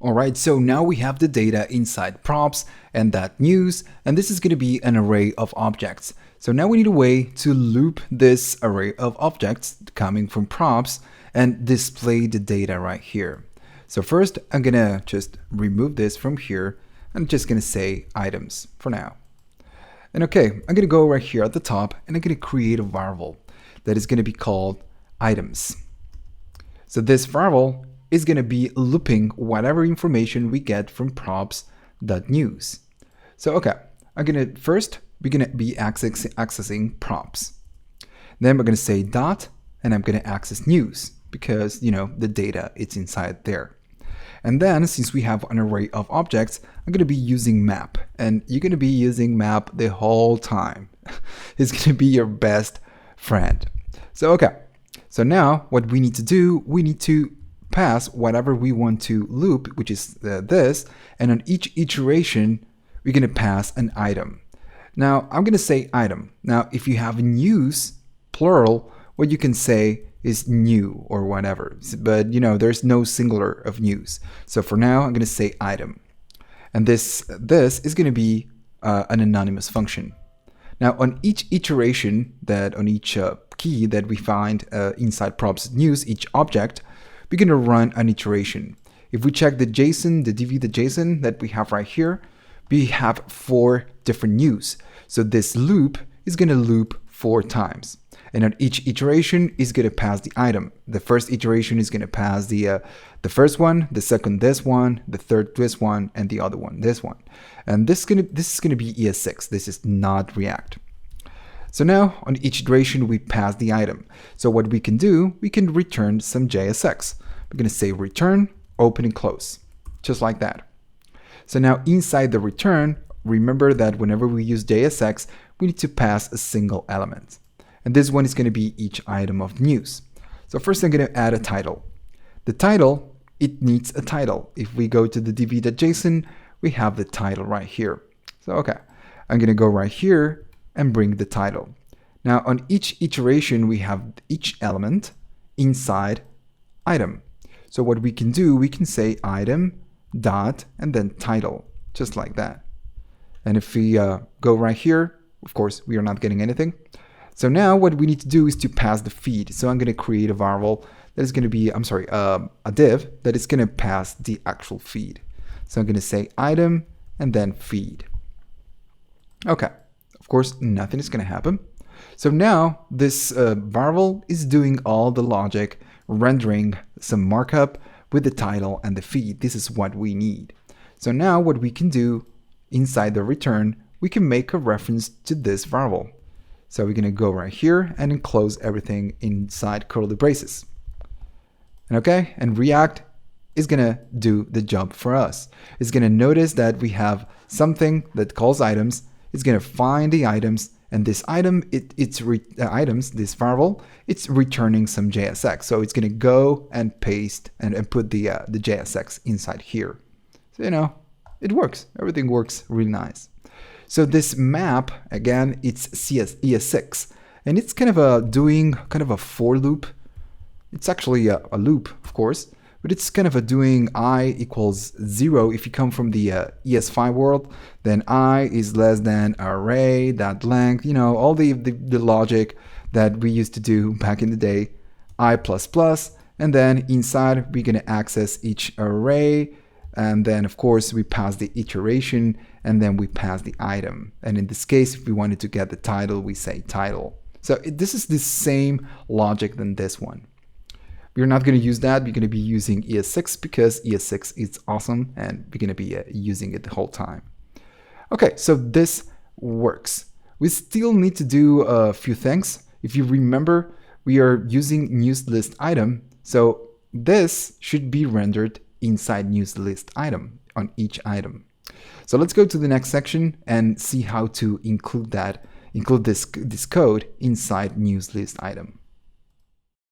Alright, so now we have the data inside props and that news, and this is going to be an array of objects. So now we need a way to loop this array of objects coming from props and display the data right here. So first, I'm going to just remove this from here. I'm just going to say items for now. And okay, I'm going to go right here at the top and I'm going to create a variable that is going to be called items. So this variable is going to be looping whatever information we get from props.news. So okay, we're going to be accessing props. Then we're going to say dot, and I'm going to access news because, you know, the data it's inside there. And then since we have an array of objects, I'm going to be using map, and you're going to be using map the whole time. It's going to be your best friend. So okay, so now what we need to do, we need to pass whatever we want to loop, which is this, and on each iteration we're going to pass an item. Now I'm going to say item. Now if you have news plural, what you can say is new or whatever, but you know there's no singular of news. So for now I'm going to say item, and this is going to be an anonymous function. Now on each iteration, that on each key that we find inside props news, each object, we're going to run an iteration. If we check the JSON, the DV.json that we have right here, we have 4 different news. So this loop is going to loop 4 times. And on each iteration is going to pass the item. The first iteration is going to pass the first one, the second this one, the third this one, and the other one this one. And this is going to be ES6. This is not React. So now on each iteration we pass the item. So what we can do, we can return some JSX. We're going to say return, open and close, just like that. So now inside the return, remember that whenever we use JSX, we need to pass a single element. And this one is going to be each item of news. So first I'm going to add a title. The title, it needs a title. If we go to the dv.json, we have the title right here. So okay, I'm going to go right here and bring the title. Now on each iteration, we have each element inside item. So what we can do, we can say item dot and then title, just like that. And if we go right here, of course, we are not getting anything. So now what we need to do is to pass the feed. So I'm going to create a variable that is going to be, a div that is going to pass the actual feed. So I'm going to say item and then feed. Okay, of course, nothing is going to happen. So now this variable is doing all the logic, rendering some markup with the title and the feed. This is what we need. So now what we can do inside the return, we can make a reference to this variable. So we're going to go right here and enclose everything inside curly braces. And okay, and React is going to do the job for us. It's going to notice that we have something that calls items. It's going to find the items, and this item, this variable, it's returning some JSX. So it's going to go and paste and put the JSX inside here. So, you know, it works. Everything works really nice. So this map, again, it's ES6, and it's kind of doing a for loop. It's actually a loop, of course, but it's kind of doing I equals 0. If you come from the ES5 world, then I is less than array.length, you know, all the logic that we used to do back in the day, I++, and then inside we're going to access each array. And then, of course, we pass the iteration, and then we pass the item. And in this case, if we wanted to get the title, we say title. So this is the same logic than this one. We're not going to use that. We're going to be using ES6 because ES6 is awesome, and we're going to be using it the whole time. Okay, so this works. We still need to do a few things. If you remember, we are using news list item. So this should be rendered inside news list item on each item. So let's go to the next section and see how to include this code inside news list item.